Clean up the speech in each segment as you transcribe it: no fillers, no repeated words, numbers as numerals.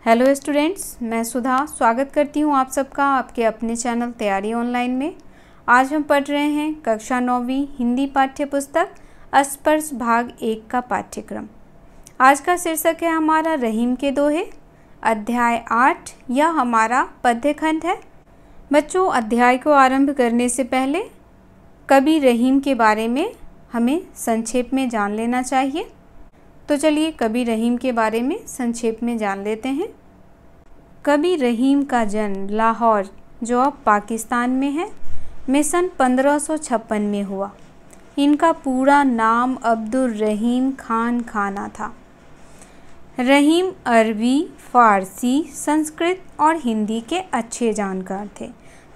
Hello students, मैं सुधा स्वागत करती हूँ आप सबका आपके अपने चैनल तैयारी ऑनलाइन में। आज हम पढ़ रहे हैं कक्षा 9वीं हिंदी पाठ्य पुस्तक स्पर्श भाग 1 का पाठ्यक्रम। आज का शीर्षक है हमारा रहीम के दोहे, अध्याय 8 यह हमारा पद्यखंड है। बच्चों, अध्याय को आरंभ करने से पहले कवि रहीम के बारे में हमें संक्षेप में जान लेना चाहिए। तो चलिए कवि रहीम के बारे में संक्षेप में जान लेते हैं। कवि रहीम का जन्म लाहौर, जो अब पाकिस्तान में है, में सन 1556 में हुआ। इनका पूरा नाम अब्दुल रहीम खान खाना था। रहीम अरबी, फ़ारसी, संस्कृत और हिंदी के अच्छे जानकार थे।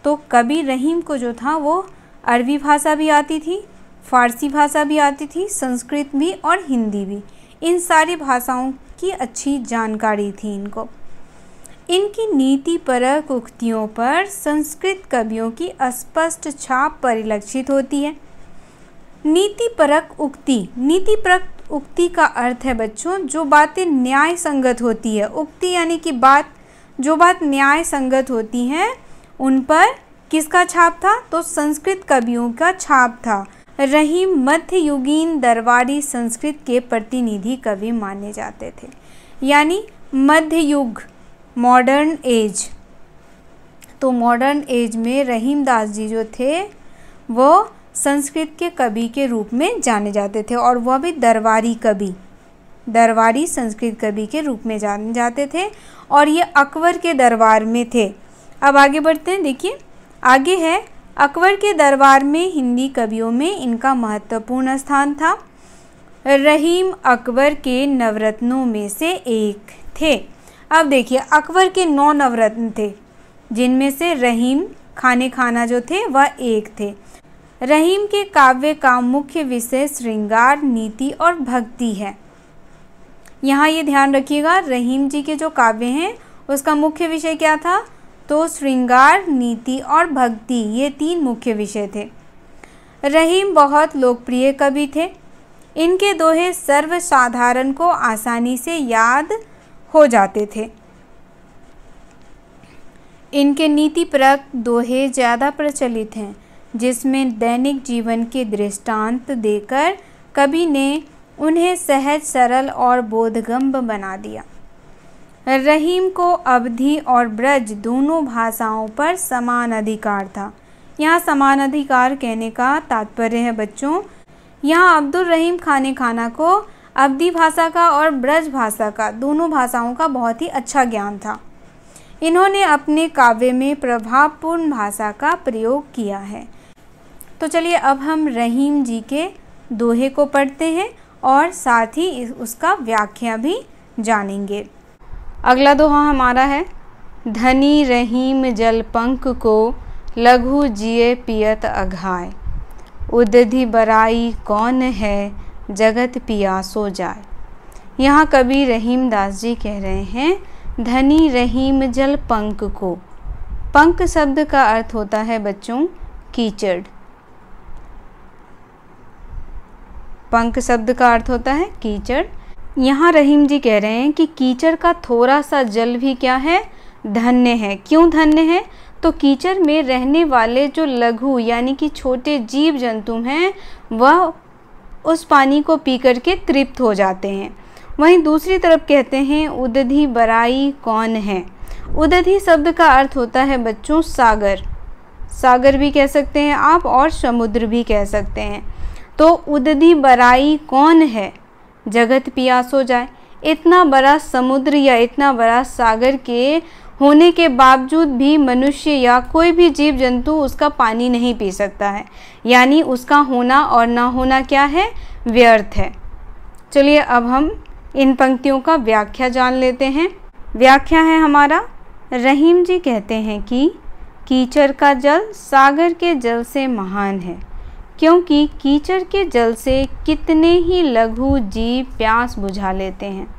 तो कवि रहीम को जो था वो अरबी भाषा भी आती थी, फ़ारसी भाषा भी आती थी, संस्कृत भी और हिंदी भी। इन सारी भाषाओं की अच्छी जानकारी थी इनको। इनकी नीतिपरक उक्तियों पर संस्कृत कवियों की स्पष्ट छाप परिलक्षित होती है। नीतिपरक उक्ति का अर्थ है बच्चों, जो बातें न्याय संगत होती है। उक्ति यानी कि जो बात न्याय संगत होती हैं उन पर किसका छाप था? तो संस्कृत कवियों का छाप था। रहीम मध्ययुगीन दरबारी संस्कृत के प्रतिनिधि कवि माने जाते थे, यानी मध्य युग, मॉडर्न एज। तो मॉडर्न एज में रहीम दास जी जो थे वो संस्कृत के कवि के रूप में जाने जाते थे, और वह भी दरबारी संस्कृत कवि के रूप में जाने जाते थे, और ये अकबर के दरबार में थे। अब आगे बढ़ते हैं। देखिए आगे है, अकबर के दरबार में हिंदी कवियों में इनका महत्वपूर्ण स्थान था। रहीम अकबर के नवरत्नों में से एक थे। अब देखिए अकबर के 9 नवरत्न थे, जिनमें से रहीम खाना जो थे वह एक थे। रहीम के काव्य का मुख्य विषय श्रृंगार, नीति और भक्ति है। यहाँ ये ध्यान रखिएगा, रहीम जी के जो काव्य हैं उसका मुख्य विषय क्या था? तो श्रृंगार, नीति और भक्ति, ये 3 मुख्य विषय थे। रहीम बहुत लोकप्रिय कवि थे। इनके दोहे सर्वसाधारण को आसानी से याद हो जाते थे। इनके नीतिपरक दोहे ज़्यादा प्रचलित हैं, जिसमें दैनिक जीवन के दृष्टांत देकर कवि ने उन्हें सहज, सरल और बोधगम्य बना दिया। रहीम को अवधी और ब्रज दोनों भाषाओं पर समान अधिकार था। यहाँ समान अधिकार कहने का तात्पर्य है बच्चों, यहाँ अब्दुल रहीम खाना को अवधी भाषा का और ब्रज भाषा का, दोनों भाषाओं का बहुत ही अच्छा ज्ञान था। इन्होंने अपने काव्य में प्रभावपूर्ण भाषा का प्रयोग किया है। तो चलिए अब हम रहीम जी के दोहे को पढ़ते हैं और साथ ही उसका व्याख्या भी जानेंगे। अगला दोहा हमारा है, धनी रहीम जलपंक को लघु जिए पियत अघाय, उदधि बराई कौन है जगत पियासो जाए। यहाँ कवि रहीम दास जी कह रहे हैं, धनी रहीम जलपंक को। पंक शब्द का अर्थ होता है बच्चों कीचड़। पंक शब्द का अर्थ होता है कीचड़। यहाँ रहीम जी कह रहे हैं कि कीचड़ का थोड़ा सा जल भी क्या है? धन्य है। क्यों धन्य है? तो कीचड़ में रहने वाले जो लघु यानी कि छोटे जीव जंतु हैं वह उस पानी को पी करके तृप्त हो जाते हैं। वहीं दूसरी तरफ कहते हैं उदधि बराई कौन है। उदधि शब्द का अर्थ होता है बच्चों सागर। सागर भी कह सकते हैं आप और समुद्र भी कह सकते हैं। तो उदधि बराई कौन है जगत पियासो जाए। इतना बड़ा समुद्र या इतना बड़ा सागर के होने के बावजूद भी मनुष्य या कोई भी जीव जंतु उसका पानी नहीं पी सकता है, यानी उसका होना और ना होना क्या है? व्यर्थ है। चलिए अब हम इन पंक्तियों का व्याख्या जान लेते हैं। व्याख्या है हमारा, रहीम जी कहते हैं कि कीचड़ का जल सागर के जल से महान है, क्योंकि कीचड़ के जल से कितने ही लघु जीव प्यास बुझा लेते हैं।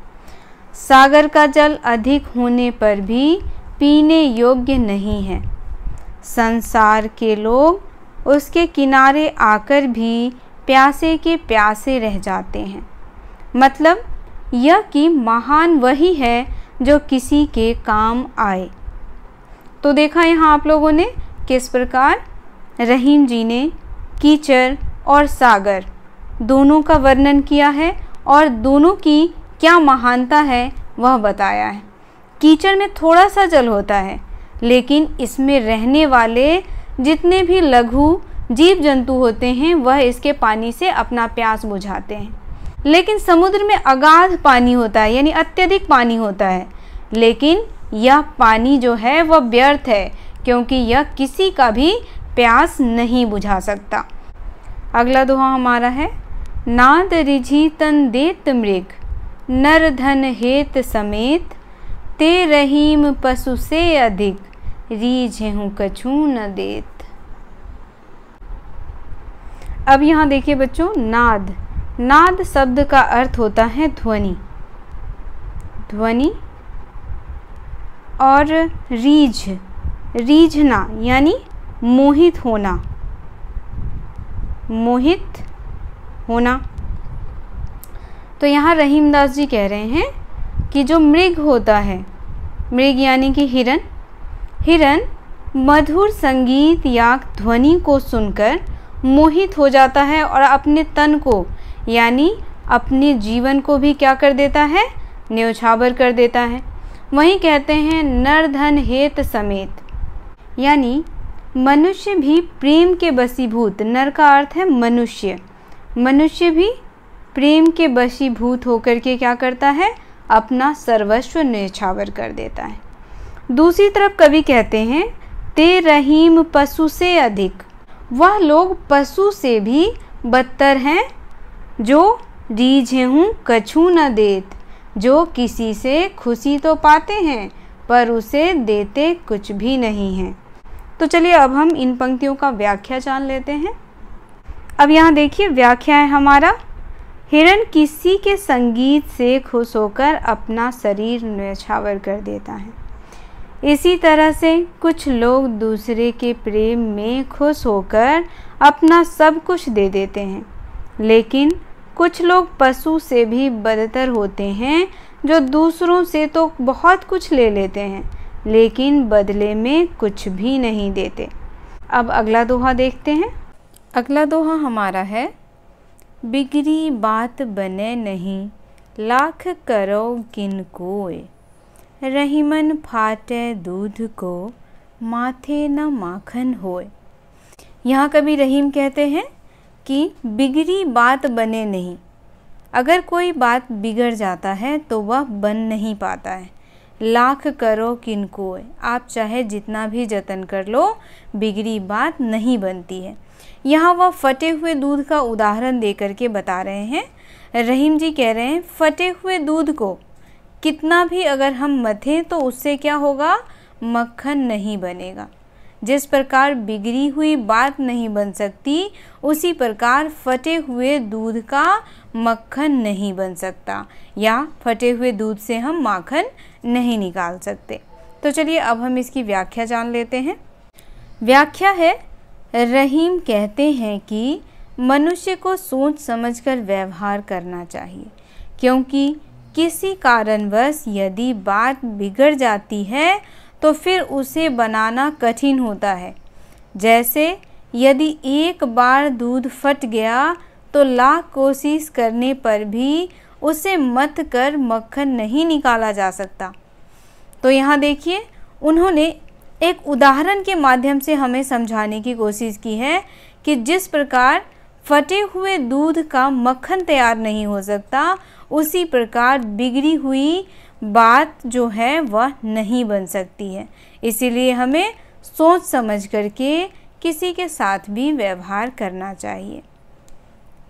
सागर का जल अधिक होने पर भी पीने योग्य नहीं है। संसार के लोग उसके किनारे आकर भी प्यासे के प्यासे रह जाते हैं। मतलब यह कि महान वही है जो किसी के काम आए। तो देखा यहाँ आप लोगों ने किस प्रकार रहीम जी ने कीचड़ और सागर दोनों का वर्णन किया है और दोनों की क्या महानता है वह बताया है। कीचड़ में थोड़ा सा जल होता है, लेकिन इसमें रहने वाले जितने भी लघु जीव जंतु होते हैं वह इसके पानी से अपना प्यास बुझाते हैं। लेकिन समुद्र में अगाध पानी होता है, यानी अत्यधिक पानी होता है, लेकिन यह पानी जो है वह व्यर्थ है, क्योंकि यह किसी का भी प्यास नहीं बुझा सकता। अगला दोहा हमारा है, नाद रिझी तन देत मृग, नर धन हेत समेत, ते रहीम पशु से अधिक, रीझेहूँ कछु न देत। अब यहाँ देखिए बच्चों, नाद, नाद शब्द का अर्थ होता है ध्वनि, ध्वनि, और रीझ, रीझना यानी मोहित होना, मोहित होना। तो यहाँ रहीमदास जी कह रहे हैं कि जो मृग होता है, मृग यानी कि हिरन, हिरन मधुर संगीत या ध्वनि को सुनकर मोहित हो जाता है और अपने तन को यानी अपने जीवन को भी क्या कर देता है, न्यौछावर कर देता है। वहीं कहते हैं नर धन हेत समेत, यानी मनुष्य भी प्रेम के वशीभूत, नर का अर्थ है मनुष्य, मनुष्य भी प्रेम के वशीभूत होकर के क्या करता है, अपना सर्वस्व न्यौछावर कर देता है। दूसरी तरफ कवि कहते हैं ते रहीम पशु से अधिक, वह लोग पशु से भी बदतर हैं, जो रीझेहूँ कछु न देत, जो किसी से खुशी तो पाते हैं पर उसे देते कुछ भी नहीं हैं। तो चलिए अब हम इन पंक्तियों का व्याख्या जान लेते हैं। अब यहाँ देखिए व्याख्या है हमारा, हिरन किसी के संगीत से खुश होकर अपना शरीर न्यौछावर कर देता है। इसी तरह से कुछ लोग दूसरे के प्रेम में खुश होकर अपना सब कुछ दे देते हैं, लेकिन कुछ लोग पशु से भी बदतर होते हैं, जो दूसरों से तो बहुत कुछ ले लेते हैं लेकिन बदले में कुछ भी नहीं देते। अब अगला दोहा देखते हैं। अगला दोहा हमारा है, बिगड़ी बात बने नहीं, लाख करो किन कोय, रहीमन फाटे दूध को, माथे न माखन होए। यहाँ कभी रहीम कहते हैं कि बिगड़ी बात बने नहीं, अगर कोई बात बिगड़ जाता है तो वह बन नहीं पाता है। लाख करो किनको, आप चाहे जितना भी जतन कर लो बिगड़ी बात नहीं बनती है। यहाँ वह फटे हुए दूध का उदाहरण देकर के बता रहे हैं। रहीम जी कह रहे हैं फटे हुए दूध को कितना भी अगर हम मथें तो उससे क्या होगा, मक्खन नहीं बनेगा। जिस प्रकार बिगड़ी हुई बात नहीं बन सकती, उसी प्रकार फटे हुए दूध का मक्खन नहीं बन सकता, या फटे हुए दूध से हम माखन नहीं निकाल सकते। तो चलिए अब हम इसकी व्याख्या जान लेते हैं। व्याख्या है, रहीम कहते हैं कि मनुष्य को सोच समझकर व्यवहार करना चाहिए, क्योंकि किसी कारणवश यदि बात बिगड़ जाती है तो फिर उसे बनाना कठिन होता है। जैसे यदि एक बार दूध फट गया तो लाख कोशिश करने पर भी उसे मथ कर मक्खन नहीं निकाला जा सकता। तो यहाँ देखिए उन्होंने एक उदाहरण के माध्यम से हमें समझाने की कोशिश की है कि जिस प्रकार फटे हुए दूध का मक्खन तैयार नहीं हो सकता, उसी प्रकार बिगड़ी हुई बात जो है वह नहीं बन सकती है। इसीलिए हमें सोच समझ करके किसी के साथ भी व्यवहार करना चाहिए,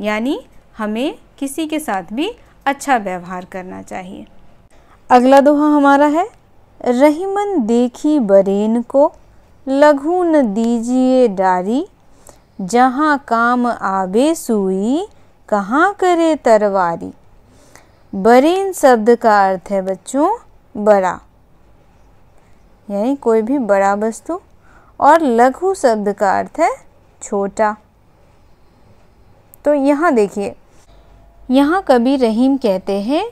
यानी हमें किसी के साथ भी अच्छा व्यवहार करना चाहिए। अगला दोहा हमारा है, रहीमन देखी बरेन को, लघु न दीजिए डारी, जहाँ काम आवे सुई, कहाँ करे तरवारी। बरेन शब्द का अर्थ है बच्चों बड़ा, यानी कोई भी बड़ा वस्तु, और लघु शब्द का अर्थ है छोटा। तो यहाँ देखिए, यहाँ कवि रहीम कहते हैं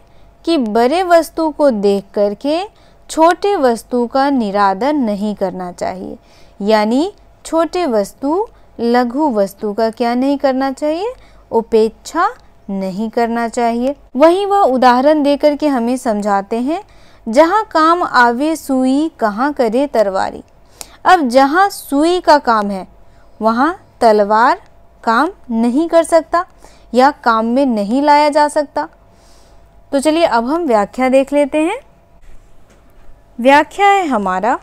कि बड़े वस्तु को देख करके छोटे वस्तु का निरादर नहीं करना चाहिए, यानी छोटे वस्तु लघु वस्तु का क्या नहीं करना चाहिए, उपेक्षा नहीं करना चाहिए। वहीं वह उदाहरण देकर के हमें समझाते हैं, जहाँ काम आवे सुई कहाँ करे तलवारी। अब जहाँ सुई का काम है वहाँ तलवार काम नहीं कर सकता या काम में नहीं लाया जा सकता। तो चलिए अब हम व्याख्या देख लेते हैं। व्याख्या है हमारा,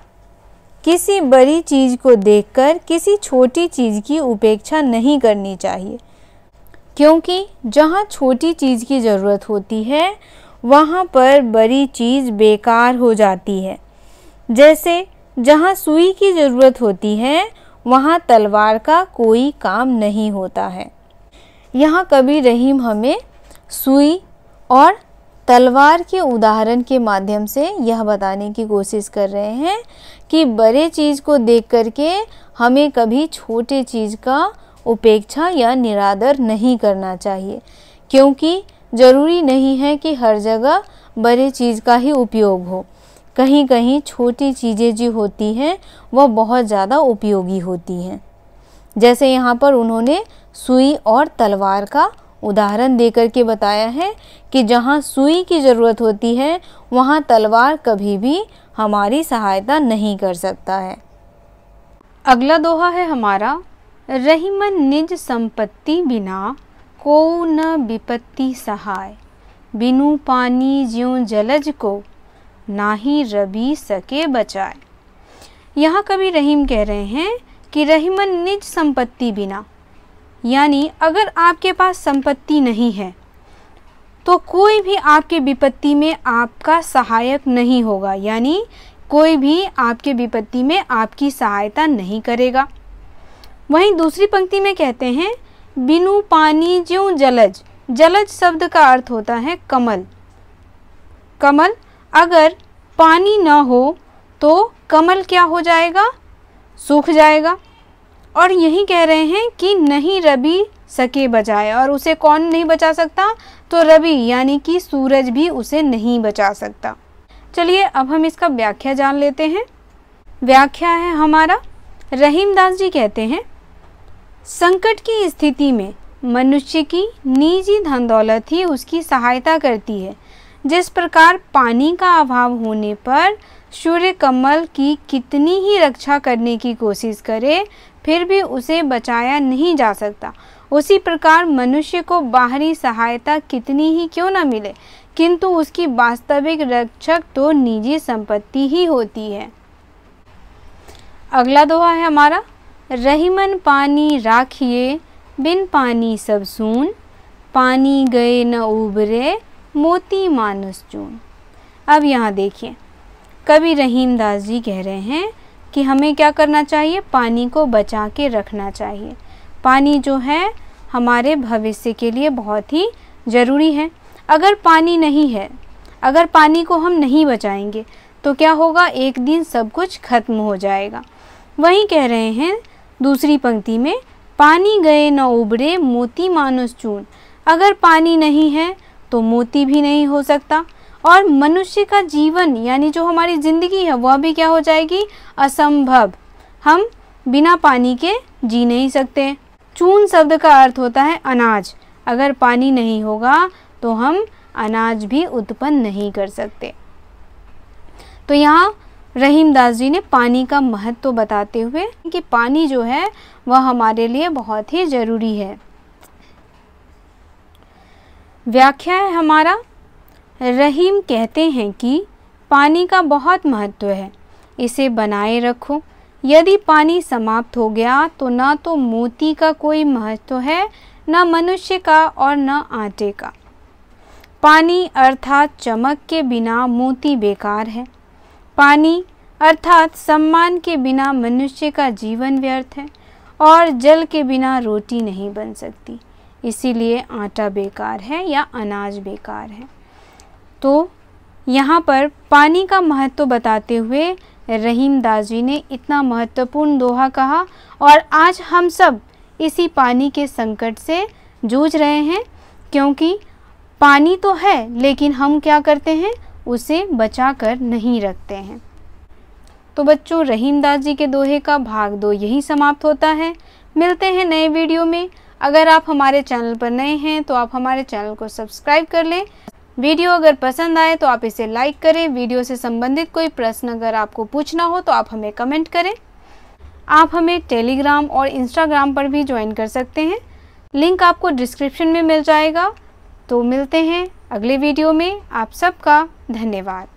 किसी बड़ी चीज़ को देखकर किसी छोटी चीज़ की उपेक्षा नहीं करनी चाहिए, क्योंकि जहाँ छोटी चीज़ की ज़रूरत होती है वहाँ पर बड़ी चीज़ बेकार हो जाती है। जैसे जहाँ सुई की ज़रूरत होती है वहाँ तलवार का कोई काम नहीं होता है। यहाँ कवि रहीम हमें सुई और तलवार के उदाहरण के माध्यम से यह बताने की कोशिश कर रहे हैं कि बड़े चीज़ को देख करके हमें कभी छोटे चीज़ का उपेक्षा या निरादर नहीं करना चाहिए, क्योंकि ज़रूरी नहीं है कि हर जगह बड़े चीज़ का ही उपयोग हो। कहीं कहीं छोटी चीज़ें जो होती हैं वह बहुत ज़्यादा उपयोगी होती हैं। जैसे यहाँ पर उन्होंने सुई और तलवार का उदाहरण देकर के बताया है कि जहाँ सुई की ज़रूरत होती है वहाँ तलवार कभी भी हमारी सहायता नहीं कर सकता है। अगला दोहा है हमारा, रहीमन निज संपत्ति बिना को न विपत्ति सहाय, बिनु पानी ज्यों जलज को नाही रवि सके बचाए। यहाँ कवि रहीम कह रहे हैं कि रहीमन निज संपत्ति बिना, यानी अगर आपके पास संपत्ति नहीं है तो कोई भी आपके विपत्ति में आपका सहायक नहीं होगा, यानी कोई भी आपके विपत्ति में आपकी सहायता नहीं करेगा। वहीं दूसरी पंक्ति में कहते हैं, बिनु पानी ज्यों जलज। जलज शब्द का अर्थ होता है कमल। कमल, अगर पानी न हो तो कमल क्या हो जाएगा, सूख जाएगा। और यही कह रहे हैं कि नहीं रवि सके बचाए, और उसे कौन नहीं बचा सकता, तो रवि यानी कि सूरज भी उसे नहीं बचा सकता। चलिए अब हम इसका व्याख्या जान लेते हैं। व्याख्या है हमारा, रहीमदास जी कहते हैं, संकट की स्थिति में मनुष्य की निजी धन दौलत ही उसकी सहायता करती है। जिस प्रकार पानी का अभाव होने पर सूर्य कमल की कितनी ही रक्षा करने की कोशिश करे फिर भी उसे बचाया नहीं जा सकता, उसी प्रकार मनुष्य को बाहरी सहायता कितनी ही क्यों न मिले किंतु उसकी वास्तविक रक्षक तो निजी संपत्ति ही होती है। अगला दोहा है हमारा, रहीमन पानी राखिए बिन पानी सब सून, पानी गए न उबरे मोती मानुस चून। अब यहाँ देखिए, कवि रहीमदास जी कह रहे हैं कि हमें क्या करना चाहिए, पानी को बचा के रखना चाहिए। पानी जो है हमारे भविष्य के लिए बहुत ही ज़रूरी है। अगर पानी नहीं है, अगर पानी को हम नहीं बचाएंगे तो क्या होगा, एक दिन सब कुछ खत्म हो जाएगा। वहीं कह रहे हैं दूसरी पंक्ति में, पानी गए न उबरे मोती मानुस चून। अगर पानी नहीं है तो मोती भी नहीं हो सकता, और मनुष्य का जीवन यानी जो हमारी ज़िंदगी है वह भी क्या हो जाएगी, असंभव। हम बिना पानी के जी नहीं सकते। चून शब्द का अर्थ होता है अनाज। अगर पानी नहीं होगा तो हम अनाज भी उत्पन्न नहीं कर सकते। तो यहाँ रहीमदास जी ने पानी का महत्व बताते हुए कि पानी जो है वह हमारे लिए बहुत ही ज़रूरी है। व्याख्या है हमारा, रहीम कहते हैं कि पानी का बहुत महत्व है, इसे बनाए रखो। यदि पानी समाप्त हो गया तो न तो मोती का कोई महत्व है, न मनुष्य का और न आटे का। पानी अर्थात चमक के बिना मोती बेकार है। पानी अर्थात सम्मान के बिना मनुष्य का जीवन व्यर्थ है, और जल के बिना रोटी नहीं बन सकती। इसीलिए आटा बेकार है या अनाज बेकार है। तो यहाँ पर पानी का महत्व बताते हुए रहीमदास जी ने इतना महत्वपूर्ण दोहा कहा, और आज हम सब इसी पानी के संकट से जूझ रहे हैं, क्योंकि पानी तो है लेकिन हम क्या करते हैं, उसे बचा कर नहीं रखते हैं। तो बच्चों, रहीम दास जी के दोहे का भाग 2 यही समाप्त होता है। मिलते हैं नए वीडियो में। अगर आप हमारे चैनल पर नए हैं तो आप हमारे चैनल को सब्सक्राइब कर लें। वीडियो अगर पसंद आए तो आप इसे लाइक करें। वीडियो से संबंधित कोई प्रश्न अगर आपको पूछना हो तो आप हमें कमेंट करें। आप हमें टेलीग्राम और इंस्टाग्राम पर भी ज्वाइन कर सकते हैं, लिंक आपको डिस्क्रिप्शन में मिल जाएगा। तो मिलते हैं अगले वीडियो में। आप सबका धन्यवाद।